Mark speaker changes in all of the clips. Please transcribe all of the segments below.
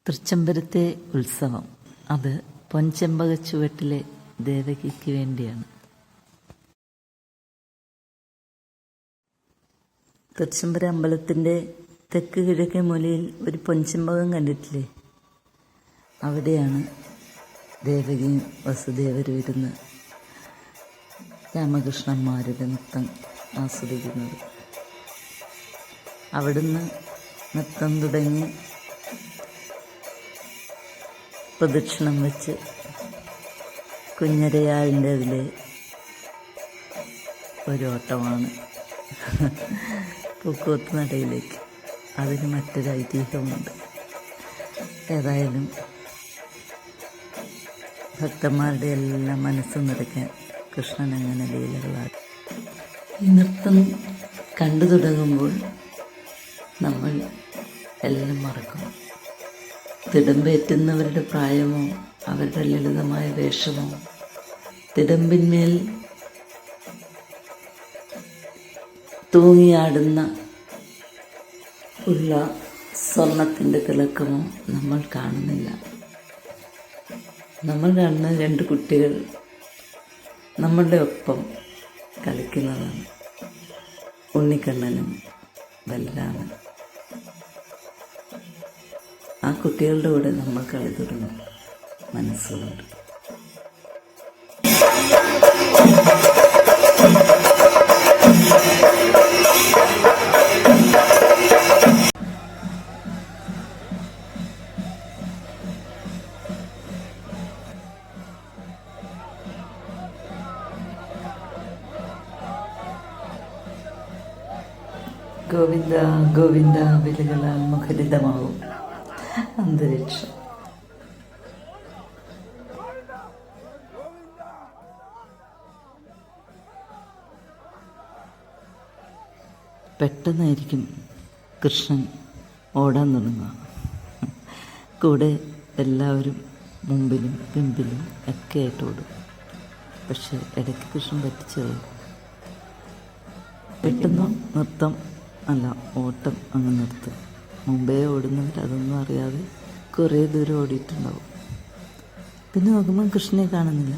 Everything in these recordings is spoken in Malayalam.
Speaker 1: തൃച്ചംബരത്തെ ഉത്സവം അത് പൊൻചെമ്പകച്ചുവട്ടിലെ ദേവകിക്ക് വേണ്ടിയാണ്. തൃച്ചംബര അമ്പലത്തിൻ്റെ തെക്ക് കിഴക്കേ മൂലയിൽ ഒരു പൊൻചെമ്പകം കണ്ടിട്ടില്ലേ? അവിടെയാണ് ദേവകിയും വസുദേവരും ഇരുന്ന് രാമകൃഷ്ണന്മാരുടെ നൃത്തം ആസ്വദിക്കുന്നത്. അവിടുന്ന് നൃത്തം തുടങ്ങി പ്രദക്ഷിണം വെച്ച് കുഞ്ഞരയാളിൻ്റെ അതിലെ ഒരു ഓട്ടമാണ് പൂക്കോത്ത് നടയിലേക്ക്. അതിന് മറ്റൊരു ഐതിഹ്യമുണ്ട്. ഏതായാലും ഭക്തന്മാരുടെ എല്ലാം മനസ്സ് നിറയ്ക്കാൻ കൃഷ്ണൻ അങ്ങനെ ലീലകളാണ്. ഈ നൃത്തം കണ്ടു തുടങ്ങുമ്പോൾ നമ്മൾ എല്ലാം മറക്കും. തിടമ്പേറ്റുന്നവരുടെ പ്രായമോ അവരുടെ ലളിതമായ വേഷമോ തിടമ്പിന്മേൽ തൂങ്ങിയാടുന്ന ഉള്ള സ്വർണത്തിൻ്റെ തിളക്കമോ നമ്മൾ കാണുന്നില്ല. നമ്മൾ കാണുന്ന രണ്ട് കുട്ടികൾ നമ്മളുടെ ഒപ്പം കളിക്കുന്നതാണ്. ഉണ്ണിക്കണ്ണനും ബലരാമൻ. ആ കുട്ടികളുടെ കൂടെ നമ്മൾ കളി തുടങ്ങും മനസ്സുകൊണ്ട്. ഗോവിന്ദ ഗോവിന്ദ വിളികളാൽ മുഖരിതമാവും അന്തരീക്ഷം. പെട്ടെന്നായിരിക്കും കൃഷ്ണൻ ഓടാൻ തുടങ്ങുക. കൂടെ എല്ലാവരും മുമ്പിലും പിമ്പിലും ഒക്കെ ആയിട്ട് ഓടും. പക്ഷെ ഇടയ്ക്ക് കൃഷ്ണൻ പറ്റിച്ചു കളയും. പെട്ടെന്ന് നൃത്തം അല്ല ഓട്ടം അങ്ങ് നിർത്തും. മുമ്പേ ഓടുന്നവർ അതൊന്നും അറിയാതെ കുറേ ദൂരം ഓടിയിട്ടുണ്ടാവും. പിന്നെ നോക്കുമ്പോൾ കൃഷ്ണനെ കാണുന്നില്ല.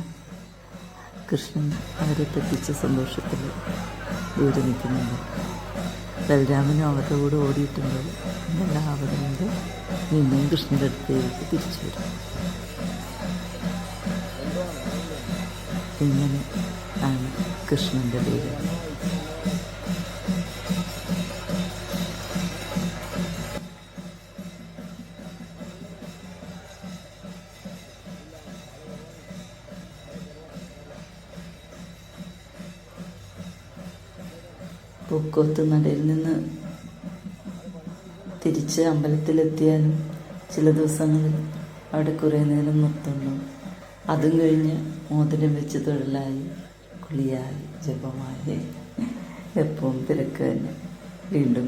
Speaker 1: കൃഷ്ണൻ അവരെ പറ്റിച്ച സന്തോഷത്തിൽ ദൂരെ നിൽക്കുന്നുണ്ട്. ബലരാമനും അവരുടെ കൂടെ ഓടിയിട്ടുണ്ടാവും. പിന്നെ അവരുടെ നിന്നെയും കൃഷ്ണൻ്റെ അടുത്തേക്ക് തിരിച്ചു വരും. ഇങ്ങനെ ആണ് കൃഷ്ണൻ്റെ ലീല. പൂക്കോത്ത് നടയിൽ നിന്ന് തിരിച്ച് അമ്പലത്തിലെത്തിയാലും ചില ദിവസങ്ങളിൽ അവിടെ കുറേ നേരം നിർത്തുണ്ടാവും. അതും കഴിഞ്ഞ് മോതിരം വെച്ച് തൊഴിലായി കുളിയായി ജപമായി എപ്പോഴും തിരക്ക് തന്നെ. വീണ്ടും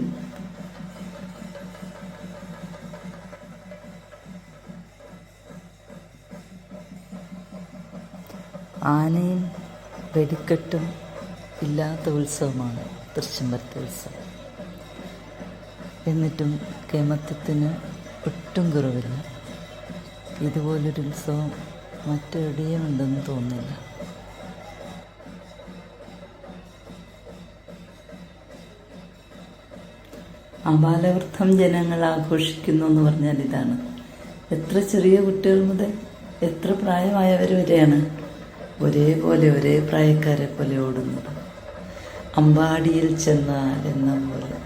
Speaker 1: ആനയും വെടിക്കെട്ടും ഇല്ലാത്ത ഉത്സവമാണ് തൃച്ചംബരത്തെ ഉത്സവം. എന്നിട്ടും കേമത്വത്തിന് ഒട്ടും കുറവില്ല. ഇതുപോലൊരു ഉത്സവം മറ്റെവിടെയും ഉണ്ടെന്ന് തോന്നുന്നില്ല. ആബാലവൃദ്ധം ജനങ്ങൾ ആഘോഷിക്കുന്നു എന്ന് പറഞ്ഞാൽ ഇതാണ്. എത്ര ചെറിയ കുട്ടികൾ മുതൽ എത്ര പ്രായമായവർ വരെയാണ് ഒരേപോലെ ഒരേ പ്രായക്കാരെ പോലെ ഓടുന്നത്. അമ്പാടിയിൽ ചെന്നാൽ എന്ന പോലെ.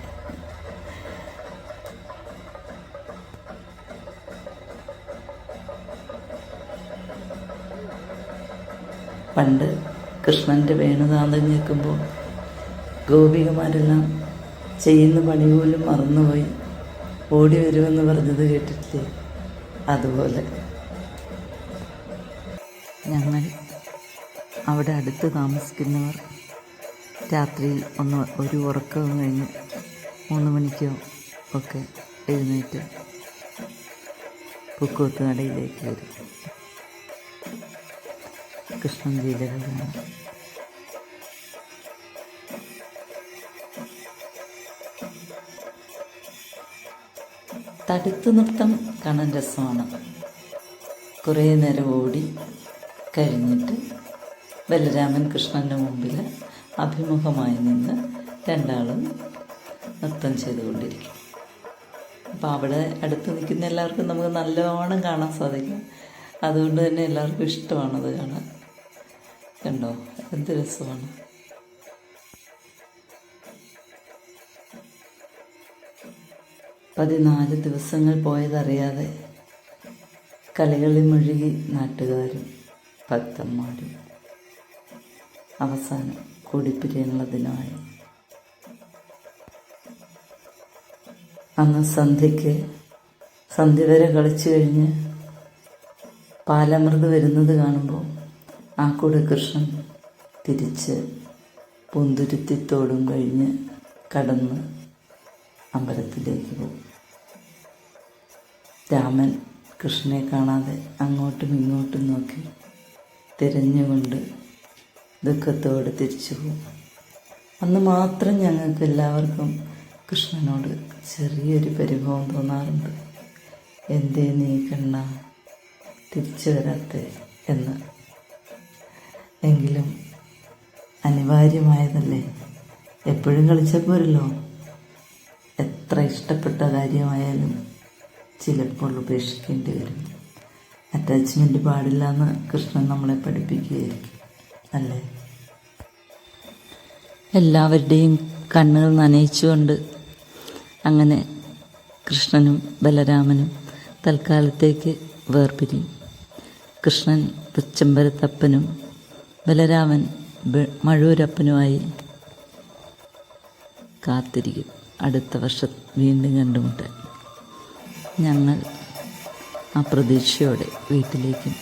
Speaker 1: പണ്ട് കൃഷ്ണൻ്റെ വേണുനാദം കേൾക്കുമ്പോൾ ഗോപികമാരെല്ലാം ചെയ്യുന്ന പണി പോലും മറന്നുപോയി ഓടി വരുമെന്ന് പറഞ്ഞത് കേട്ടിട്ടില്ലേ? അതുപോലെ ഞങ്ങൾ അവിടെ അടുത്ത് താമസിക്കുന്നവർ രാത്രി ഒരു ഉറക്കം കഴിഞ്ഞ് 3 മണിക്കോ ഒക്കെ എഴുന്നേറ്റ് പൂക്കോത്ത് നടയിലേക്ക് വരും. കൃഷ്ണൻ ലീലകൾ കാണാം. തടുത്തു നൃത്തം കാണാൻ രസമാണ്. കുറേ നേരം ഓടി കഴിഞ്ഞിട്ട് ബലരാമൻ കൃഷ്ണൻ്റെ മുമ്പിൽ അഭിമുഖമായി നിന്ന് രണ്ടാളും നൃത്തം ചെയ്തുകൊണ്ടിരിക്കും. അപ്പോൾ അവിടെ അടുത്ത് നിൽക്കുന്ന എല്ലാവർക്കും നമുക്ക് നല്ലവണ്ണം കാണാൻ സാധിക്കും. അതുകൊണ്ട് തന്നെ എല്ലാവർക്കും ഇഷ്ടമാണത് കാണാൻ. കണ്ടോ, എന്ത് രസമാണ്. പതിനാല് ദിവസങ്ങൾ പോയതറിയാതെ കളികളിൽ മുഴുകി നാട്ടുകാരും ഭക്തന്മാരും. അവസാനം കൂടിപ്പിരിയാനുള്ള ദിനമായി. അന്ന് സന്ധ്യ വരെ കളിച്ചു കഴിഞ്ഞ് പാലമൃത് വരുന്നത് കാണുമ്പോൾ ആ കൂടെ കൃഷ്ണൻ തിരിച്ച് പൂന്തുരുത്തിത്തോടും കഴിഞ്ഞ് കടന്ന് അമ്പലത്തിലേക്ക് പോകും. രാമൻ കൃഷ്ണനെ കാണാതെ അങ്ങോട്ടും ഇങ്ങോട്ടും നോക്കി തിരഞ്ഞുകൊണ്ട് ദുഃഖത്തോടെ തിരിച്ചു പോകും. അന്ന് മാത്രം ഞങ്ങൾക്ക് എല്ലാവർക്കും കൃഷ്ണനോട് ചെറിയൊരു പരിഭവം തോന്നാറുണ്ട്. എന്തേ നീ കണ്ണ തിരിച്ചു വരാത്തെ എന്ന്. എങ്കിലും അനിവാര്യമായതല്ലേ, എപ്പോഴും കളിച്ചാൽ പോരല്ലോ. എത്ര ഇഷ്ടപ്പെട്ട കാര്യമായാലും ചിലപ്പോൾ ഉപേക്ഷിക്കേണ്ടി വരും. അറ്റാച്ച്മെൻറ്റ് പാടില്ല എന്ന് കൃഷ്ണൻ നമ്മളെ പഠിപ്പിക്കുകയായിരിക്കും അല്ലേ. എല്ലാവരുടെയും കണ്ണുകൾ നനയിച്ചുകൊണ്ട് അങ്ങനെ കൃഷ്ണനും ബലരാമനും തൽക്കാലത്തേക്ക് വേർപിരിയും. കൃഷ്ണൻ തൃച്ചംബരത്തപ്പനും ബലരാമൻ മഴൂരപ്പനുമായി കാത്തിരിക്കും അടുത്ത വർഷം വീണ്ടും കണ്ടുമുട്ടാൻ. ഞങ്ങൾ ആ പ്രതീക്ഷയോടെ വീട്ടിലേക്കും